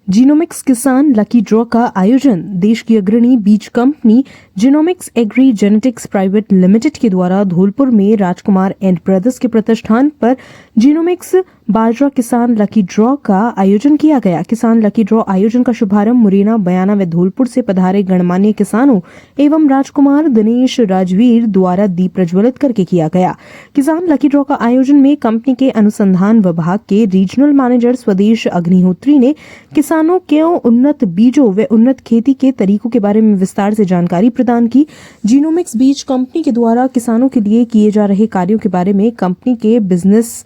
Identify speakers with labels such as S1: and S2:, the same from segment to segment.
S1: Genomics किसान lucky draw का आयोजन देश की अग्रणी बीज company Genomics Agri Genetics Private Limited के द्वारा धौलपुर में राजकुमार एंड ब्रदर्स के प्रतिष्ठान पर जीनोमिक्स बाजरा किसान लकी ड्रॉ का आयोजन किया गया। किसान लकी ड्रॉ आयोजन का शुभारंभ मुरैना, बयाना व धौलपुर से पधारे गणमान्य किसानों एवं राजकुमार दिनेश राजवीर द्वारा दीप प्रज्वलित करके किया गया। किसान लकी ड्रॉ का आयोजन में कंपनी के अनुसंधान विभाग के रीजनल मैनेजर स्वदेश अग्निहोत्री ने किसानों के उन्नत बीजों व उन्नत खेती के तरीकों के बारे में विस्तार से जानकारी प्रदान की। जीनोमिक्स बीज कंपनी के द्वारा किसानों के लिए किए जा रहे कार्यों के बारे में कंपनी के बिजनेस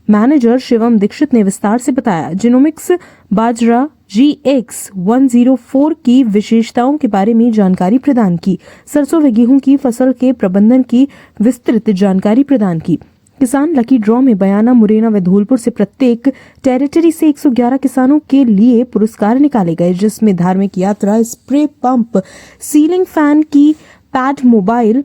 S1: मैनेजर शिवम दीक्षित ने विस्तार से बताया। जीनोमिक्स बाजरा GX104 की विशेषताओं के बारे में जानकारी प्रदान की। सरसों व गेहूं की फसल के प्रबंधन की विस्तृत जानकारी प्रदान की। किसान लकी ड्रॉ में बयाना, मुरैना व धौलपुर से प्रत्येक टेरिटरी से 111 किसानों के लिए पुरस्कार निकाले गए, जिसमें धार्मिक यात्रा, स्प्रे पंप, सीलिंग फैन की pad, mobile,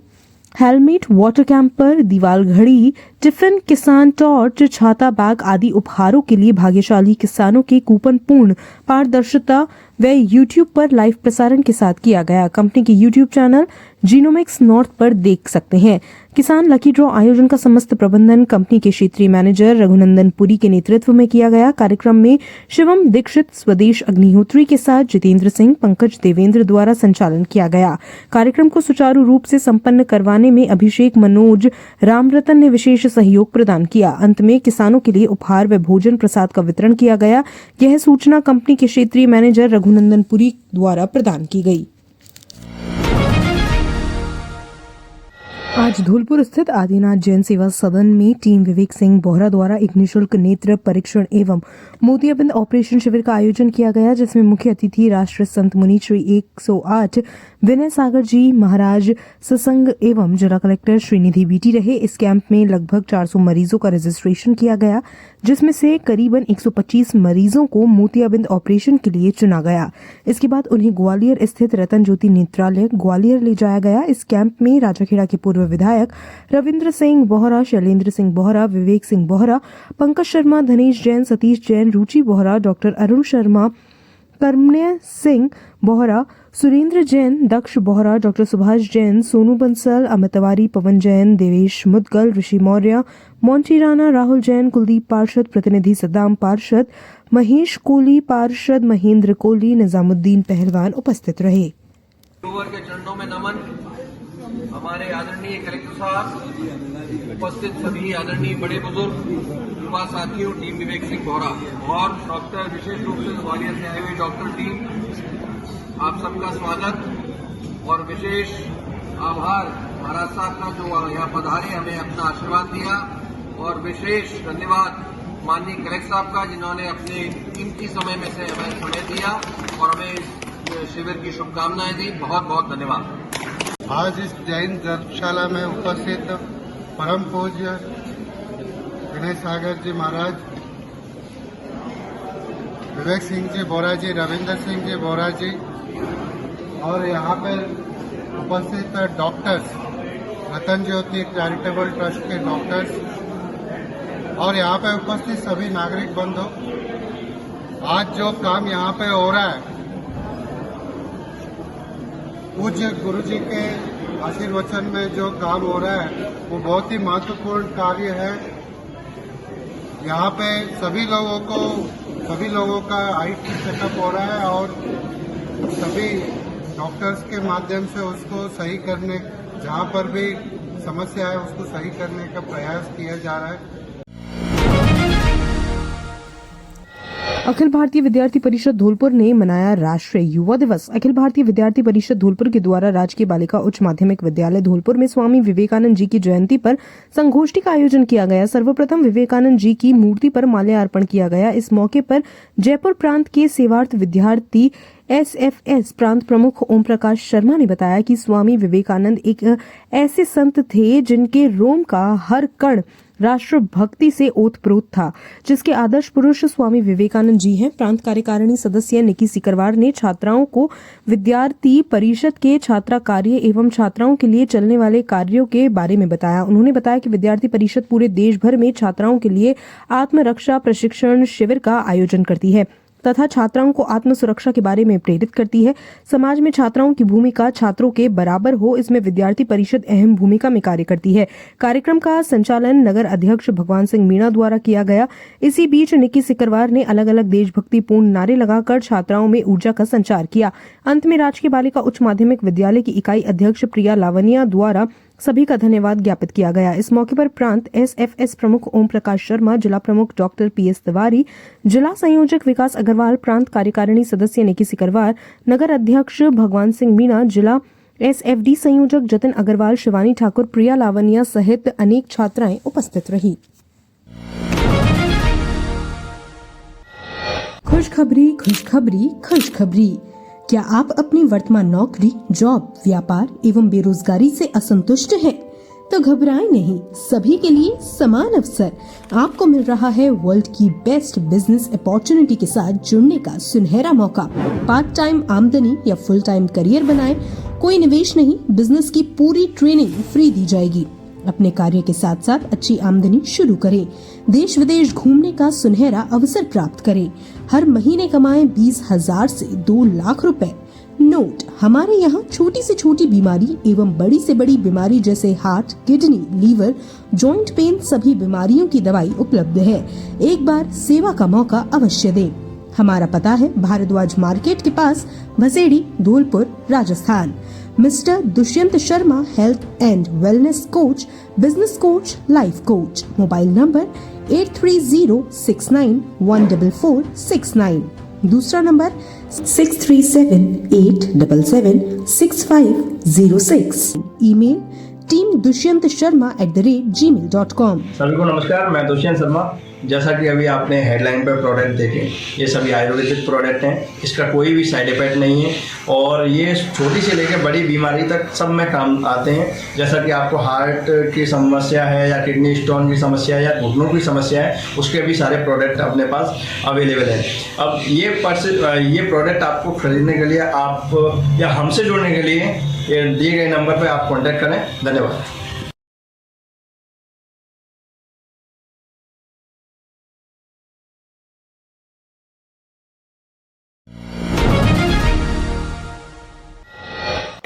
S1: helmet, water camper, दीवार घड़ी, टिफिन, किसान टॉर्च, छाता, बैग आदि उपहारों के लिए भाग्यशाली किसानों के कूपन पूर्ण पारदर्शिता व यूट्यूब पर लाइव प्रसारण के साथ किया गया। कंपनी के यूट्यूब चैनल जीनोमिक्स नॉर्थ पर देख सकते हैं। किसान लकी ड्रॉ आयोजन का समस्त प्रबंधन कंपनी के क्षेत्रीय मैनेजर रघुनंदन पुरी के नेतृत्व में किया गया। कार्यक्रम में शिवम दीक्षित, स्वदेश अग्निहोत्री के साथ जितेंद्र सिंह, पंकज देवेंद्र द्वारा संचालन किया गया। कार्यक्रम को सुचारू रूप से संपन्न करवाने में अभिषेक, मनोज, रामरतन ने विशेष सहयोग प्रदान किया। अंत में किसानों के लिए उपहार व भोजन प्रसाद का वितरण किया गया। यह सूचना कंपनी के क्षेत्रीय मैनेजर रघुनंदन पुरी द्वारा प्रदान की गई। आज धौलपुर स्थित आदिनाथ जैन सेवा सदन में टीम विवेक सिंह बोहरा द्वारा एक निःशुल्क नेत्र परीक्षण एवं मोतियाबिंद ऑपरेशन शिविर का आयोजन किया गया, जिसमें मुख्य अतिथि राष्ट्र संत मुनि श्री 108 विनय सागर जी महाराज सत्संग एवं जिला कलेक्टर श्रीनिधि बीटी रहे। इस कैंप में लगभग 400 मरीजों का रजिस्ट्रेशन किया गया, जिसमें से करीबन 125 मरीजों को मोतियाबिंद ऑपरेशन के लिए चुना गया। इसके बाद उन्हें ग्वालियर स्थित रतन ज्योति नेत्रालय ग्वालियर ले जाया गया। इस कैंप में राजाखेड़ा के पूर्व विधायक रविंद्र सिंह बोहरा, शैलेंद्र सिंह बोहरा, विवेक सिंह बोहरा, पंकज शर्मा, धनेश जैन, सतीश जैन, रुचि बोहरा, डॉक्टर अरुण शर्मा, कर्मण्य सिंह बोहरा, सुरेंद्र जैन, दक्ष बोहरा, डॉक्टर सुभाष जैन, सोनू बंसल, अमित तिवारी, पवन जैन, देवेश मुदगल, ऋषि मौर्य, मोंटी राणा, राहुल जैन, कुलदीप पार्षद, प्रतिनिधि सद्दाम पार्षद, महेश कोली पार्षद, महेंद्र कोली, निजामुद्दीन पहलवान उपस्थित रहे।
S2: के चरणों में नमन। हमारे आदरणीय कलेक्टर साहब, उपस्थित सभी आदरणीय बड़े बुजुर्ग, युवा साथियों, टीम विवेक सिंह बोहरा और डॉक्टर, विशेष रूप से ग्वालियर से आई हुई डॉक्टर टीम, आप सबका स्वागत और विशेष आभार महाराज साहब का जो यहाँ पधारे, हमें अपना आशीर्वाद दिया, और विशेष धन्यवाद माननीय कलेक्टर साहब का, जिन्होंने अपने कीमती समय में से हमें समय दिया और हमें शिविर की शुभकामनाएं दी। बहुत बहुत धन्यवाद।
S3: आज इस जैन धर्मशाला में उपस्थित परम पूज्य विनय सागर जी महाराज, विवेक सिंह जी बोहरा जी, रविंद्र सिंह जी बोहरा जी और यहाँ पर उपस्थित डॉक्टर्स, रतन ज्योति चैरिटेबल ट्रस्ट के डॉक्टर्स और यहाँ पर उपस्थित सभी नागरिक बंधु, आज जो काम यहाँ पे हो रहा है, पूज्य गुरु जी के आशीर्वचन में जो काम हो रहा है वो बहुत ही महत्वपूर्ण कार्य है। यहाँ पे सभी लोगों का IT चेकअप हो रहा है और सभी डॉक्टर्स के माध्यम से उसको सही करने, जहाँ पर भी समस्या है उसको सही करने का प्रयास किया जा रहा है।
S1: अखिल भारतीय विद्यार्थी परिषद धौलपुर ने मनाया राष्ट्रीय युवा दिवस। अखिल भारतीय विद्यार्थी परिषद धौलपुर के द्वारा राजकीय बालिका उच्च माध्यमिक विद्यालय धौलपुर में स्वामी विवेकानंद जी की जयंती पर संगोष्ठी का आयोजन किया गया। सर्वप्रथम विवेकानंद जी की मूर्ति पर माल्यार्पण किया गया। इस मौके पर जयपुर प्रांत के सेवार्थ विद्यार्थी SFS प्रांत प्रमुख ओम प्रकाश शर्मा ने बताया कि स्वामी विवेकानंद एक ऐसे संत थे जिनके रोम का हर कण राष्ट्र भक्ति से ओतप्रोत था, जिसके आदर्श पुरुष स्वामी विवेकानंद जी हैं। प्रांत कार्यकारिणी सदस्य निकी सिकरवार ने छात्राओं को विद्यार्थी परिषद के छात्रा कार्य एवं छात्राओं के लिए चलने वाले कार्यों के बारे में बताया। उन्होंने बताया कि विद्यार्थी परिषद पूरे देश भर में छात्राओं के लिए आत्मरक्षा प्रशिक्षण शिविर का आयोजन करती है। तथा छात्राओं को आत्म सुरक्षा के बारे में प्रेरित करती है। समाज में छात्राओं की भूमिका छात्रों के बराबर हो, इसमें विद्यार्थी परिषद अहम भूमिका में कार्य करती है। कार्यक्रम का संचालन नगर अध्यक्ष भगवान सिंह मीणा द्वारा किया गया। इसी बीच निकी सिकरवार ने अलग अलग देशभक्तिपूर्ण नारे लगाकर छात्राओं में ऊर्जा का संचार किया। अंत में राजकीय बालिका उच्च माध्यमिक विद्यालय की इकाई अध्यक्ष प्रिया लावनिया द्वारा सभी का धन्यवाद ज्ञापित किया गया। इस मौके पर प्रांत एसएफएस प्रमुख ओम प्रकाश शर्मा, जिला प्रमुख डॉक्टर पीएस तिवारी, जिला संयोजक विकास अग्रवाल, प्रांत कार्यकारिणी सदस्य निकी सिकरवार, नगर अध्यक्ष भगवान सिंह मीणा, जिला एसएफडी संयोजक जतिन अग्रवाल, शिवानी ठाकुर, प्रिया लावनिया सहित अनेक छात्राएं उपस्थित रही। खुशखबरी, खुशखबरी, खुशखबरी। क्या आप अपनी वर्तमान नौकरी, जॉब, व्यापार एवं बेरोजगारी से असंतुष्ट हैं? तो घबराएं नहीं, सभी के लिए समान अवसर। आपको मिल रहा है वर्ल्ड की बेस्ट बिजनेस अपॉर्चुनिटी के साथ जुड़ने का सुनहरा मौका। पार्ट टाइम आमदनी या फुल टाइम करियर बनाएं। कोई निवेश नहीं, बिजनेस की पूरी ट्रेनिंग फ्री दी जाएगी। अपने कार्य के साथ साथ अच्छी आमदनी शुरू करें। देश विदेश घूमने का सुनहरा अवसर प्राप्त करें। हर महीने कमाएं 20,000 से 2 लाख रुपए। नोट, हमारे यहाँ छोटी से छोटी बीमारी एवं बड़ी से बड़ी बीमारी जैसे heart, kidney, liver, joint pain सभी बीमारियों की दवाई उपलब्ध है। एक बार सेवा का मौका अवश्य दें। हमारा पता है भारद्वाज मार्केट के पास, Bhasedi, Dholpur, Rajasthan. Mister Dushyant Sharma, health and wellness coach, business coach, life coach. Mobile number 8306914469। दूसरा नंबर 6378776506। Email teamdushyantSharma@gmail.com।
S4: सभी को नमस्कार, मैं दुष्यंत शर्मा। जैसा कि अभी आपने हेडलाइन पर प्रोडक्ट देखे, ये सभी आयुर्वेदिक प्रोडक्ट हैं। इसका कोई भी साइड इफेक्ट नहीं है और ये छोटी से लेकर बड़ी बीमारी तक सब में काम आते हैं। जैसा कि आपको हार्ट की समस्या है या किडनी स्टोन की समस्या है या घुटनों की समस्या है, उसके भी सारे प्रोडक्ट अपने पास अवेलेबल हैं। अब ये प्रोडक्ट आपको खरीदने के लिए आप या हमसे जुड़ने के लिए ये दिए गए नंबर पर आप कॉन्टैक्ट करें। धन्यवाद।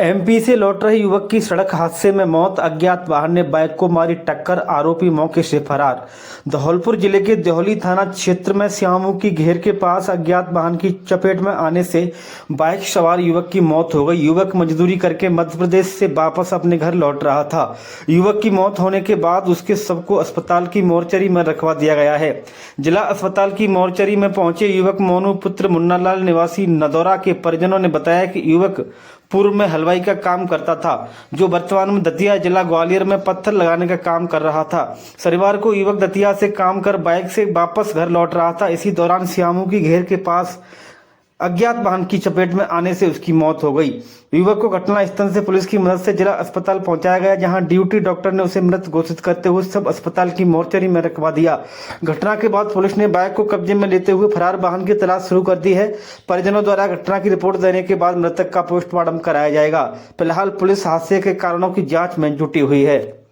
S5: एमपी से लौट रहे युवक की सड़क हादसे में मौत, अज्ञात वाहन ने बाइक को मारी टक्कर, आरोपी मौके से फरार। धौलपुर जिले के देहली थाना क्षेत्र में श्यामू की घेर के पास अज्ञात वाहन की चपेट में आने से बाइक सवार युवक की मौत हो गई। युवक मजदूरी करके मध्य प्रदेश से वापस अपने घर लौट रहा था। युवक की मौत होने के बाद उसके शव को अस्पताल की मोर्चरी में रखवा दिया गया है। जिला अस्पताल की मोर्चरी में पहुंचे युवक मोनू पुत्र मुन्नालाल निवासी नदौरा के परिजनों ने बताया कि युवक पूर्व में हलवाई का काम करता था, जो वर्तमान में दतिया जिला ग्वालियर में पत्थर लगाने का काम कर रहा था। शनिवार को युवक दतिया से काम कर बाइक से वापस घर लौट रहा था। इसी दौरान श्यामू की घेर के पास अज्ञात वाहन की चपेट में आने से उसकी मौत हो गई। युवक को घटनास्थल से पुलिस की मदद से जिला अस्पताल पहुंचाया गया, जहां ड्यूटी डॉक्टर ने उसे मृत घोषित करते हुए सब अस्पताल की मोर्चरी में रखवा दिया। घटना के बाद पुलिस ने बाइक को कब्जे में लेते हुए फरार वाहन की तलाश शुरू कर दी है। परिजनों द्वारा घटना की रिपोर्ट देने के बाद मृतक का पोस्टमार्टम कराया जाएगा। फिलहाल पुलिस हादसे के कारणों की जाँच में जुटी हुई है।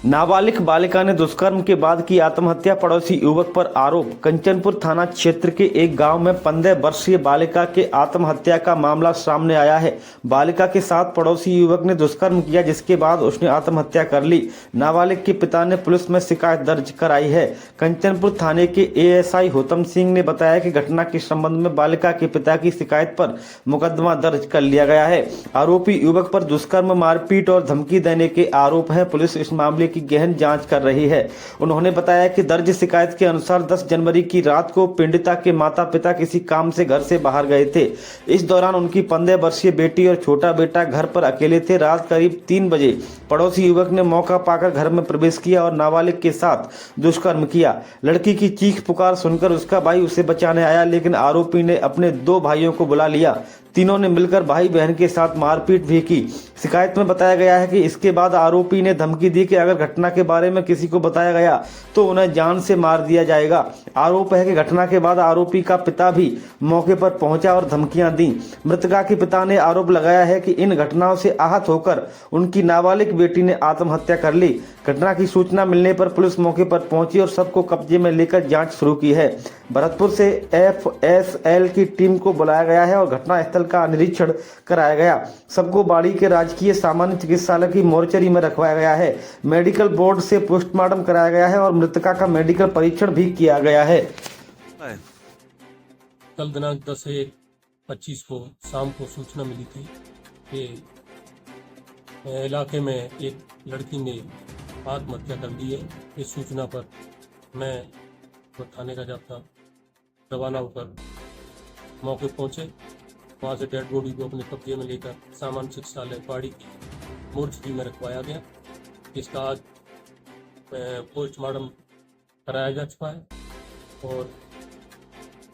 S5: नाबालिग बालिका ने दुष्कर्म के बाद की आत्महत्या, पड़ोसी युवक पर आरोप। कंचनपुर थाना क्षेत्र के एक गांव में 15 वर्षीय बालिका के आत्महत्या का मामला सामने आया है। बालिका के साथ पड़ोसी युवक ने दुष्कर्म किया, जिसके बाद उसने आत्महत्या कर ली। नाबालिग के पिता ने पुलिस में शिकायत दर्ज कराई है। कंचनपुर थाने के एएसआई होतम सिंह ने बताया कि घटना के संबंध में बालिका के पिता की शिकायत पर मुकदमा दर्ज कर लिया गया है। आरोपी युवक पर दुष्कर्म, मारपीट और धमकी देने के आरोप है। पुलिस इस मामले की गहन जांच कर रही है। उन्होंने बताया कि दर्ज शिकायत के अनुसार 10 जनवरी की रात को पीड़िता के माता पिता किसी काम से घर से बाहर गए थे। इस दौरान उनकी 15 वर्षीय बेटी और छोटा बेटा घर पर अकेले थे। रात करीब 3 बजे पड़ोसी युवक ने मौका पाकर घर में प्रवेश किया और नाबालिग के साथ दुष्कर्म किया। लड़की की चीख पुकार सुनकर उसका भाई उसे बचाने आया, लेकिन आरोपी ने अपने 2 भाइयों को बुला लिया। तीनों ने मिलकर भाई बहन के साथ मारपीट भी की। शिकायत में बताया गया है कि इसके बाद आरोपी ने धमकी दी कि अगर घटना के बारे में किसी को बताया गया तो उन्हें जान से मार दिया जाएगा। आरोप है कि घटना के बाद आरोपी का पिता भी मौके पर पहुंचा और धमकियां दी। मृतका के पिता ने आरोप लगाया है कि इन घटनाओं से आहत होकर उनकी नाबालिग बेटी ने आत्महत्या कर ली। घटना की सूचना मिलने पर पुलिस मौके पर पहुंची और सबको कब्जे में लेकर जांच शुरू की है। भरतपुर से FSL की टीम को बुलाया गया है और घटनास्थल का निरीक्षण कराया गया। सबको बाड़ी के राजकीय सामान्य चिकित्सालय की मोर्चरी में रखवाया गया है। मेडिकल बोर्ड से पोस्टमार्टम कराया गया है और मृतका का मेडिकल परीक्षण भी किया गया है।
S6: कल दिनांक 10/1/25 को शाम को सूचना मिली थी कि इलाके में एक लड़की ने आत्महत्या कर दी है। इस सूचना पर मैं थाने का जाब्ता रवाना होकर मौके पहुंचे। वहां से डेड बॉडी को अपने कब्जे में लेकर सामान्य चिकित्सालय बाड़ी की मोर्चरी में रखवाया गया। इसका आज पोस्टमार्टम कराया जा चुका है और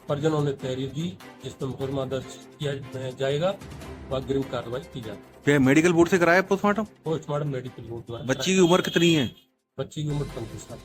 S6: परिजनों ने तहरीर दी, जिस पर मुकदमा दर्ज किया जाएगा व अग्रिम कार्रवाई की जाएगी।
S7: क्या मेडिकल बोर्ड से कराया पोस्टमार्टम?
S6: पोस्टमार्टम मेडिकल बोर्ड द्वारा।
S7: बच्ची की उम्र कितनी है?
S6: बच्ची की उम्र 35 साल।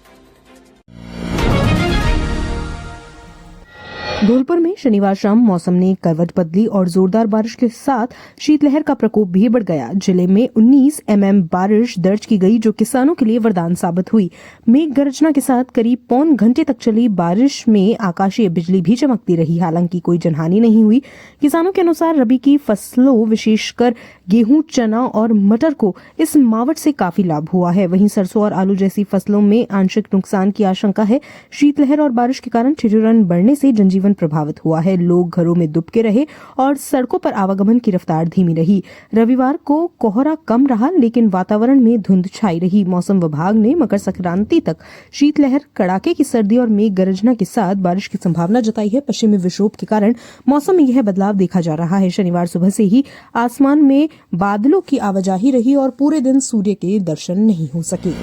S1: धौलपुर में शनिवार शाम मौसम ने करवट बदली और जोरदार बारिश के साथ शीतलहर का प्रकोप भी बढ़ गया। जिले में 19 mm बारिश दर्ज की गई, जो किसानों के लिए वरदान साबित हुई। मेघ गर्जना के साथ करीब पौन घंटे तक चली बारिश में आकाशीय बिजली भी चमकती रही। हालांकि कोई जनहानि नहीं हुई। किसानों के अनुसार रबी की फसलों विशेषकर गेहूं, चना और मटर को इस मावट से काफी लाभ हुआ है। वहीं सरसों और आलू जैसी फसलों में आंशिक नुकसान की आशंका है। शीतलहर और बारिश के कारण ठिठुरन बढ़ने से जनजीवन प्रभावित हुआ है। लोग घरों में दुबके रहे और सड़कों पर आवागमन की रफ्तार धीमी रही। रविवार को कोहरा कम रहा, लेकिन वातावरण में धुंध छाई रही। मौसम विभाग ने मकर संक्रांति तक शीतलहर, कड़ाके की सर्दी और मेघ गर्जना के साथ बारिश की संभावना जताई है। पश्चिमी विक्षोभ के कारण मौसम में यह बदलाव देखा जा रहा है। शनिवार सुबह से ही आसमान में बादलों की आवाजाही रही और पूरे दिन सूर्य के दर्शन नहीं हो सके।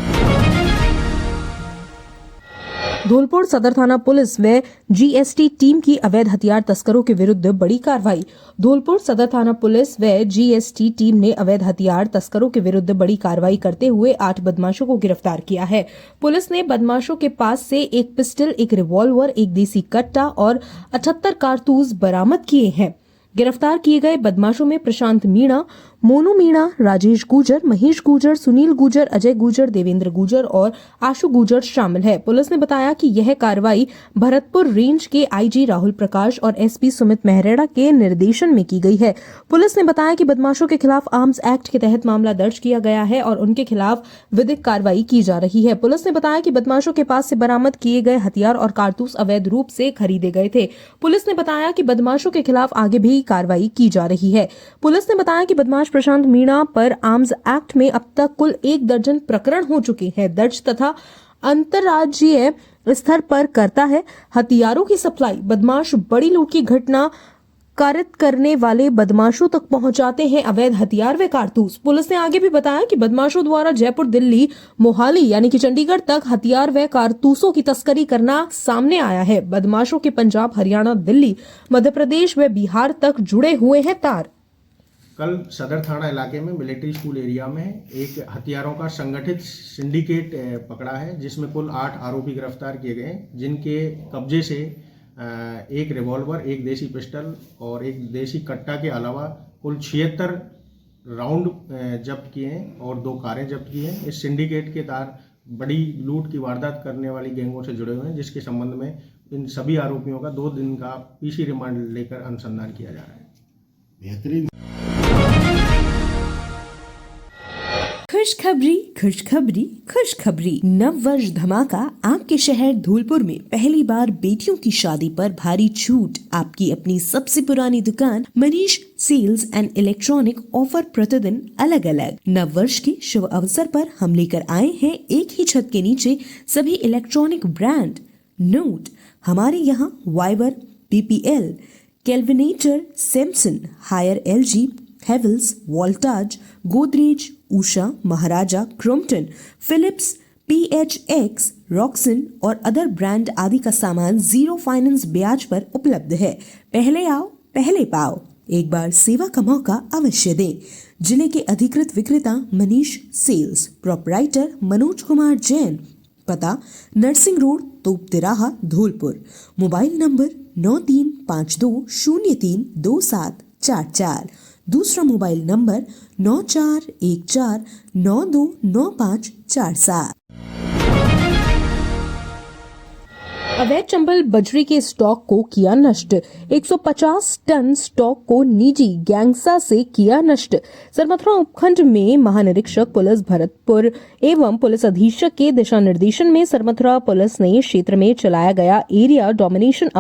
S1: धौलपुर सदर थाना पुलिस व GST टीम की अवैध हथियार तस्करों के विरुद्ध बड़ी कार्रवाई। धौलपुर सदर थाना पुलिस व GST टीम ने अवैध हथियार तस्करों के विरुद्ध बड़ी कार्रवाई करते हुए 8 बदमाशों को गिरफ्तार किया है। पुलिस ने बदमाशों के पास से एक पिस्टल, एक रिवॉल्वर, एक देसी कट्टा और 78 कारतूस बरामद किए हैं। गिरफ्तार किए गए बदमाशों में प्रशांत मीणा, मोनू मीणा, राजेश गुजर, महेश गुजर, सुनील गुजर, अजय गुजर, देवेंद्र गुजर और आशु गुजर शामिल है। पुलिस ने बताया कि यह कार्रवाई भरतपुर रेंज के IG राहुल प्रकाश और SP सुमित मेहरेड़ा के निर्देशन में की गई है। पुलिस ने बताया कि बदमाशों के खिलाफ आर्म्स एक्ट के तहत मामला दर्ज किया गया है और उनके खिलाफ विधिक कार्रवाई की जा रही है। पुलिस ने बताया कि बदमाशों के पास से बरामद किए गए हथियार और कारतूस अवैध रूप से खरीदे गए थे। पुलिस ने बताया कि बदमाशों के खिलाफ आगे भी कार्रवाई की जा रही है। पुलिस ने बताया कि बदमाश प्रशांत मीणा पर आर्म्स एक्ट में अब तक कुल 1 दर्जन प्रकरण हो चुके हैं दर्ज तथा अंतर्राज्यीय स्तर पर करता है हथियारों की सप्लाई। बदमाश बड़ी लूट की घटना कारित करने वाले बदमाशों तक पहुंचाते हैं अवैध हथियार व कारतूस। पुलिस ने आगे भी बताया कि बदमाशों द्वारा जयपुर, दिल्ली, मोहाली यानी कि चंडीगढ़ तक हथियार व कारतूसों की तस्करी करना सामने आया है। बदमाशों के पंजाब, हरियाणा, दिल्ली, मध्य प्रदेश व बिहार तक जुड़े हुए हैं तार।
S8: कल सदर थाना इलाके में मिलिट्री स्कूल एरिया में एक हथियारों का संगठित सिंडिकेट पकड़ा है, जिसमें कुल 8 आरोपी गिरफ्तार किए गए, जिनके कब्जे से एक रिवॉल्वर, एक देसी पिस्टल और एक देसी कट्टा के अलावा कुल 76 राउंड जब्त किए हैं और 2 कारें जब्त की हैं। इस सिंडिकेट के तार बड़ी लूट की वारदात करने वाली गैंगों से जुड़े हुए हैं, जिसके संबंध में इन सभी आरोपियों का 2 दिन का PC रिमांड लेकर अनुसंधान किया जा रहा है। बेहतरीन
S9: खुशखबरी, खुशखबरी, खुशखबरी। नव वर्ष धमाका आपके शहर धौलपुर में पहली बार बेटियों की शादी पर भारी छूट। आपकी अपनी सबसे पुरानी दुकान Manish sales and electronic offer प्रतिदिन अलग अलग। नव वर्ष के शुभ अवसर पर हम लेकर आए हैं एक ही छत के नीचे सभी इलेक्ट्रॉनिक ब्रांड। नोट, हमारे यहाँ Viber, PPL, Kelvinator, Samsung, Haier LG, Havells, Voltas, Godrej, Usha, Maharaja, Crompton, Philips, PHX, Roxon और अदर ब्रांड आदि का सामान 0 फाइनेंस ब्याज पर उपलब्ध है। पहले आओ पहले पाओ। एक बार सेवा का मौका अवश्य दें। जिले के अधिकृत विक्रेता मनीष सेल्स, प्रोपराइटर मनोज कुमार जैन, पता नरसिंह रोड तोप तिराहा धौलपुर। Mobile number 9352032744। दूसरा मोबाइल नंबर 9414929547।
S1: अवैध चंबल बजरी के स्टॉक को किया नष्ट। 150 टन स्टॉक को निजी गैंगसा से किया नष्ट। सरमथुरा उपखंड में महानिरीक्षक पुलिस भरतपुर एवं पुलिस अधीक्षक के दिशा निर्देशन में सरमथुरा पुलिस ने क्षेत्र में चलाया गया एरिया डोमिनेशन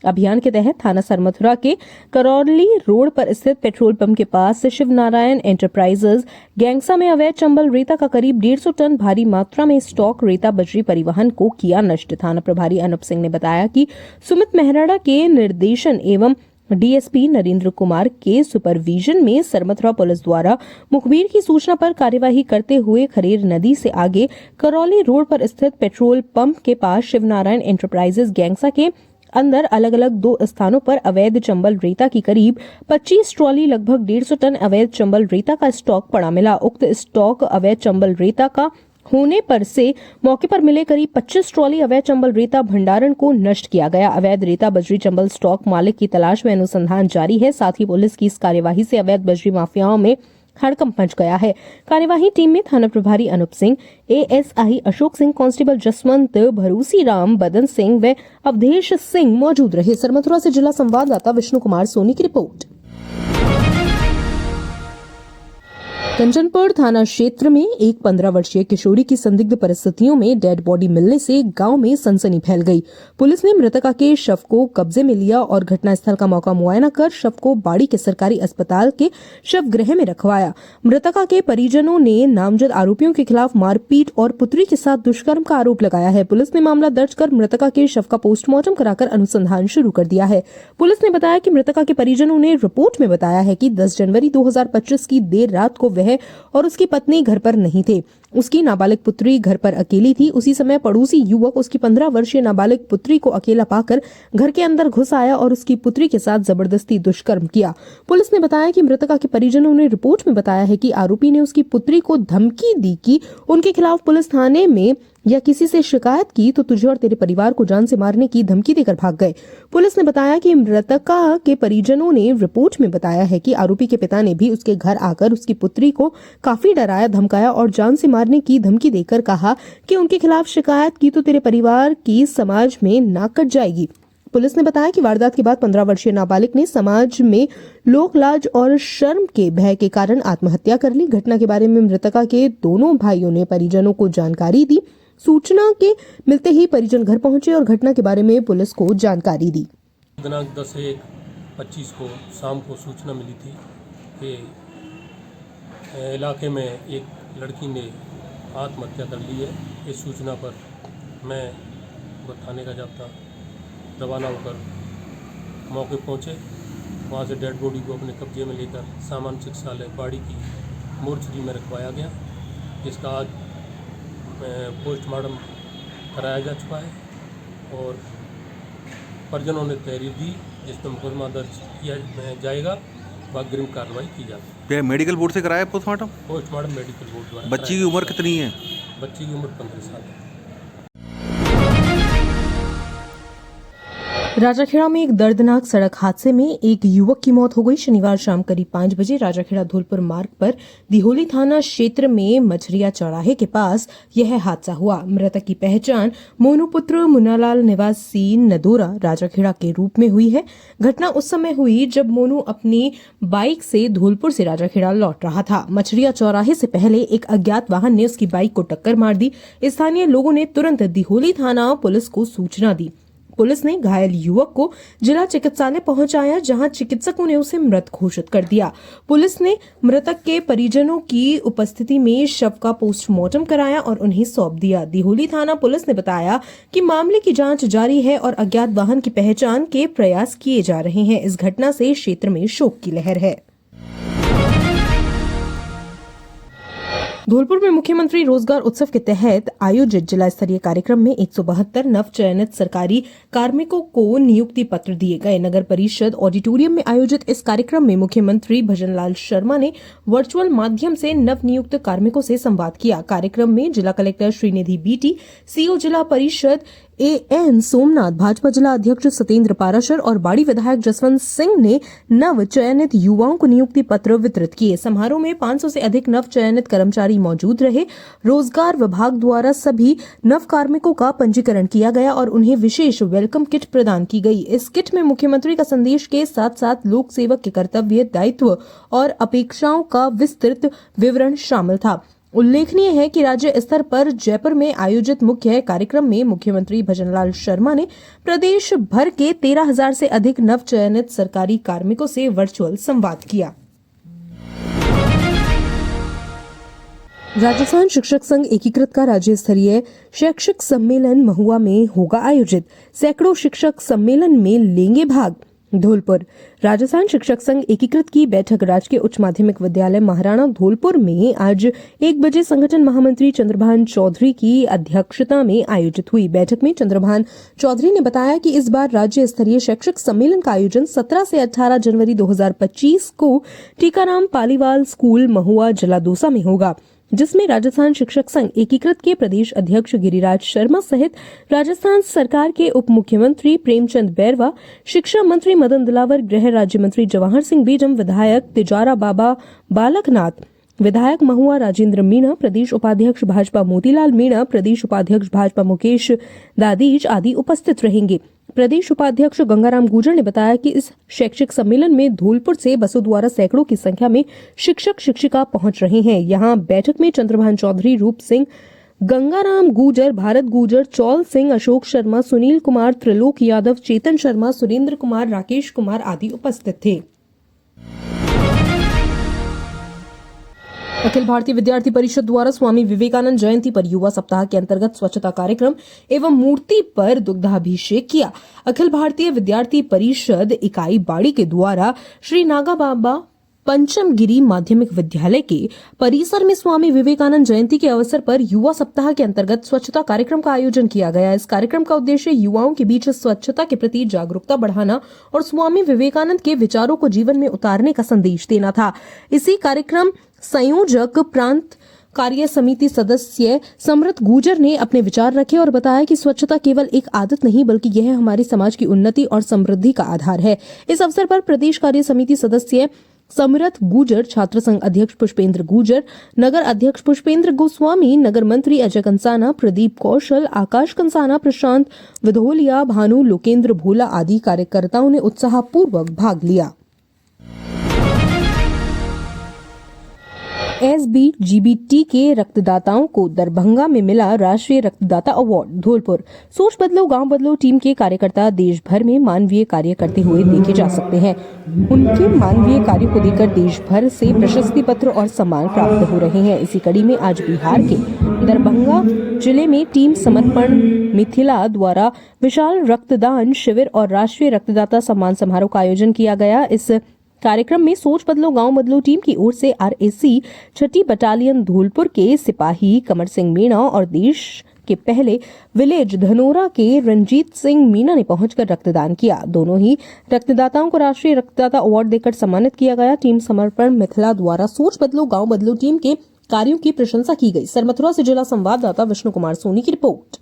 S1: अभियान के तहत थाना सरमथुरा के करौली रोड पर स्थित पेट्रोल पंप के पास शिव नारायण एंटरप्राइजेज गैंगसा में अवैध चंबल रेता का करीब 150 टन भारी मात्रा में स्टॉक रेता बजरी परिवहन को किया नष्ट। थाना प्रभारी अनुप सिंह ने बताया कि सुमित मेहराड़ा के निर्देशन एवं डीएसपी नरेंद्र कुमार के सुपरविजन में सरमथुरा पुलिस द्वारा मुखबिर की सूचना पर कार्यवाही करते हुए खरेर नदी से आगे करौली रोड पर स्थित पेट्रोल पंप के पास शिव नारायण एंटरप्राइजेज गैंगसा के अंदर अलग अलग 2 स्थानों पर अवैध चंबल रेता की करीब 25 ट्रॉली लगभग 150 टन अवैध चंबल रेता का स्टॉक पड़ा मिला। उक्त स्टॉक अवैध चंबल रेता का होने पर से मौके पर मिले करीब 25 ट्रॉली अवैध चंबल रेता भंडारण को नष्ट किया गया। अवैध रेता बजरी चंबल स्टॉक मालिक की तलाश में अनुसंधान जारी है। साथ ही पुलिस की इस कार्यवाही से अवैध बजरी माफियाओं में हड़कंप मच गया है। कार्यवाही टीम में थाना प्रभारी अनुप सिंह, एएसआई अशोक सिंह, कांस्टेबल जसवंत, भरूसी राम, बदन सिंह व अवधेश सिंह मौजूद रहे। सरमथुरा से जिला संवाददाता विष्णु कुमार सोनी की रिपोर्ट। कंचनपुर थाना क्षेत्र में एक 15 वर्षीय किशोरी की संदिग्ध परिस्थितियों में डेड बॉडी मिलने से गांव में सनसनी फैल गई। पुलिस ने मृतका के शव को कब्जे में लिया और घटनास्थल का मौका मुआयना कर शव को बाड़ी के सरकारी अस्पताल के शव गृह में रखवाया। मृतका के परिजनों ने नामजद आरोपियों के खिलाफ मारपीट और पुत्री के साथ दुष्कर्म का आरोप लगाया है। पुलिस ने मामला दर्ज कर मृतका के शव का पोस्टमार्टम कराकर अनुसंधान शुरू कर दिया है। पुलिस ने बताया कि मृतका के परिजनों ने रिपोर्ट में बताया है कि 10 जनवरी 2025 की देर रात को वह और उसकी पत्नी घर पर नहीं थे। उसकी नाबालिग पुत्री घर पर अकेली थी। उसी समय पड़ोसी युवक उसकी 15 वर्षीय नाबालिग पुत्री को अकेला पाकर घर के अंदर घुस आया और उसकी पुत्री के साथ जबरदस्ती दुष्कर्म किया। पुलिस ने बताया कि मृतका के परिजनों ने रिपोर्ट में बताया है कि आरोपी ने उसकी पुत्री को धमकी दी कि उनके खिलाफ पुलिस थाने में या किसी से शिकायत की तो तुझे और तेरे परिवार को जान से मारने की धमकी देकर भाग गए। पुलिस ने बताया कि मृतका के परिजनों ने रिपोर्ट में बताया है कि आरोपी के पिता ने भी उसके घर आकर उसकी पुत्री को काफी डराया, धमकाया और जान से मारने की धमकी देकर कहा कि उनके खिलाफ शिकायत की तो तेरे परिवार की समाज में नाक कट जाएगी। पुलिस ने बताया कि वारदात के बाद 15 वर्षीय नाबालिग ने समाज में लोक लाज और शर्म के भय के कारण आत्महत्या कर ली। घटना के बारे में मृतका के दोनों भाइयों ने परिजनों को जानकारी दी। सूचना के मिलते ही परिजन घर पहुंचे और घटना के बारे में पुलिस को जानकारी दी।
S6: दिनांक 10/1/25 को शाम को सूचना मिली थी कि इलाके में एक लड़की ने आत्महत्या कर ली है। इस सूचना पर मैं थाने का जाब्ता रवाना होकर मौके पहुंचे। वहां से डेड बॉडी को अपने कब्जे में लेकर सामान्य चिकित्सालय बाड़ी की मोर्चरी में रखवाया गया, जिसका आज पोस्टमार्टम कराया जा चुका है और परिजनों ने तहरीर दी जिसमें मुकदमा दर्ज किया जाएगा, अग्रिम कार्रवाई की जाएगी।
S7: मेडिकल बोर्ड से कराया पोस्टमार्टम?
S6: पोस्टमार्टम मेडिकल बोर्ड द्वारा।
S7: बच्ची की उम्र कितनी है?
S6: बच्ची की उम्र 15 साल है।
S1: राजाखेड़ा में एक दर्दनाक सड़क हादसे में एक युवक की मौत हो गई। शनिवार शाम करीब 5 बजे राजाखेड़ा धौलपुर मार्ग पर दिहोली थाना क्षेत्र में मछरिया चौराहे के पास यह हादसा हुआ। मृतक की पहचान मोनू पुत्र मुन्नालाल निवासी नदोरा राजाखेड़ा के रूप में हुई है। घटना उस समय हुई जब मोनू अपनी बाइक से धौलपुर से राजाखेड़ा लौट रहा था। मछरिया चौराहे से पहले एक अज्ञात वाहन ने उसकी बाइक को टक्कर मार दी। स्थानीय लोगों ने तुरंत दिहोली थाना पुलिस को सूचना दी। पुलिस ने घायल युवक को जिला चिकित्सालय पहुंचाया, जहां चिकित्सकों ने उसे मृत घोषित कर दिया। पुलिस ने मृतक के परिजनों की उपस्थिति में शव का पोस्टमार्टम कराया और उन्हें सौंप दिया। दिहोली थाना पुलिस ने बताया कि मामले की जांच जारी है और अज्ञात वाहन की पहचान के प्रयास किए जा रहे हैं। इस घटना से क्षेत्र में शोक की लहर है। धौलपुर में मुख्यमंत्री रोजगार उत्सव के तहत आयोजित जिला स्तरीय कार्यक्रम में 172 नव चयनित सरकारी कार्मिकों को नियुक्ति पत्र दिए गए। नगर परिषद ऑडिटोरियम में आयोजित इस कार्यक्रम में मुख्यमंत्री भजनलाल शर्मा ने वर्चुअल माध्यम से नव नियुक्त कार्मिकों से संवाद किया। कार्यक्रम में जिला कलेक्टर श्रीनिधि बीटी, सीओ जिला परिषद AN सोमनाथ, भाजपा जिला अध्यक्ष सतेंद्र पाराशर और बाड़ी विधायक जसवंत सिंह ने नव चयनित युवाओं को नियुक्ति पत्र वितरित किए। समारोह में 500 से अधिक नव चयनित कर्मचारी मौजूद रहे। रोजगार विभाग द्वारा सभी नव कार्मिकों का पंजीकरण किया गया और उन्हें विशेष वेलकम किट प्रदान की गई। इस किट में मुख्यमंत्री का संदेश के साथ साथ लोक सेवक के कर्तव्य, दायित्व और अपेक्षाओं का विस्तृत विवरण शामिल था। उल्लेखनीय है कि राज्य स्तर पर जयपुर में आयोजित मुख्य कार्यक्रम में मुख्यमंत्री भजनलाल शर्मा ने प्रदेश भर के 13,000 से अधिक नव चयनित सरकारी कार्मिकों से वर्चुअल संवाद किया। राजस्थान शिक्षक संघ एकीकृत का राज्य स्तरीय शैक्षिक सम्मेलन महुआ में होगा आयोजित। सैकड़ों शिक्षक सम्मेलन में लेंगे भाग। धौलपुर राजस्थान शिक्षक संघ एकीकृत की बैठक राजकीय उच्च माध्यमिक विद्यालय महाराणा धौलपुर में आज 1 बजे संगठन महामंत्री चंद्रभान चौधरी की अध्यक्षता में आयोजित हुई। बैठक में चंद्रभान चौधरी ने बताया कि इस बार राज्य स्तरीय शैक्षिक सम्मेलन का आयोजन 17 से 18 जनवरी 2025 को टीकाराम पालीवाल स्कूल महुआ जिला दौसा में होगा, जिसमें राजस्थान शिक्षक संघ एकीकृत के प्रदेश अध्यक्ष गिरिराज शर्मा सहित राजस्थान सरकार के उप मुख्यमंत्री प्रेमचंद बैरवा, शिक्षा मंत्री मदन दिलावर, गृह राज्य मंत्री जवाहर सिंह बेजम, विधायक तिजारा बाबा बालकनाथ, विधायक महुआ राजेंद्र मीणा, प्रदेश उपाध्यक्ष भाजपा मोतीलाल मीणा, प्रदेश उपाध्यक्ष भाजपा मुकेश दादीज आदि उपस्थित रहेंगे। प्रदेश उपाध्यक्ष गंगाराम गुर्जर ने बताया कि इस शैक्षिक सम्मेलन में धौलपुर से बसों द्वारा सैकड़ों की संख्या में शिक्षक शिक्षिका पहुंच रहे हैं। यहां बैठक में चंद्रभान चौधरी, रूप सिंह, गंगाराम गुर्जर, भारत गुर्जर, चौल सिंह, अशोक शर्मा, सुनील कुमार, त्रिलोक यादव, चेतन शर्मा, सुरेंद्र कुमार, राकेश कुमार आदि उपस्थित थे। अखिल भारतीय विद्यार्थी परिषद द्वारा स्वामी विवेकानंद जयंती पर युवा सप्ताह के अंतर्गत स्वच्छता कार्यक्रम एवं मूर्ति पर दुग्धाभिषेक किया। अखिल भारतीय विद्यार्थी परिषद इकाई बाड़ी के द्वारा श्री नागा बाबा पंचमगिरी माध्यमिक विद्यालय के परिसर में स्वामी विवेकानंद जयंती के अवसर पर युवा सप्ताह के अंतर्गत स्वच्छता कार्यक्रम का आयोजन किया गया। इस कार्यक्रम का उद्देश्य युवाओं के बीच स्वच्छता के प्रति जागरूकता बढ़ाना और स्वामी विवेकानंद के विचारों को जीवन में उतारने का संदेश देना था। इसी कार्यक्रम संयोजक प्रांत कार्य समिति सदस्य समृत गुर्जर ने अपने विचार रखे और बताया कि स्वच्छता केवल एक आदत नहीं बल्कि यह हमारे समाज की उन्नति और समृद्धि का आधार है। इस अवसर पर प्रदेश कार्य समिति सदस्य समृत गुर्जर, छात्र संघ अध्यक्ष पुष्पेंद्र गुर्जर, नगर अध्यक्ष पुष्पेंद्र गोस्वामी, नगर मंत्री अजय कंसाना, प्रदीप कौशल, आकाश कंसाना, प्रशांत विधोलिया, भानु लोकेंद्र भोला आदि कार्यकर्ताओं ने उत्साहपूर्वक भाग लिया। SBGBT के रक्तदाताओं को दरभंगा में मिला राष्ट्रीय रक्तदाता अवार्ड। धौलपुर सोच बदलो गांव बदलो टीम के कार्यकर्ता देश भर में मानवीय कार्य करते हुए देखे जा सकते हैं। उनके मानवीय कार्य को देकर देश भर से प्रशस्ति पत्र और सम्मान प्राप्त हो रहे हैं। इसी कड़ी में आज बिहार के दरभंगा जिले में टीम समर्पण मिथिला द्वारा विशाल रक्तदान शिविर और राष्ट्रीय रक्तदाता सम्मान समारोह का आयोजन किया गया। इस कार्यक्रम में सोच बदलो गांव बदलो टीम की ओर से RAC 6ठी बटालियन धौलपुर के सिपाही कमर सिंह मीणा और देश के पहले विलेज धनोरा के रंजीत सिंह मीणा ने पहुंचकर रक्तदान किया। दोनों ही रक्तदाताओं को राष्ट्रीय रक्तदाता अवार्ड देकर सम्मानित किया गया। टीम समर्पण मिथिला द्वारा सोच बदलो गांव बदलो टीम के कार्यों की प्रशंसा की गई। सरमथुरा से जिला संवाददाता विष्णु कुमार सोनी की रिपोर्ट।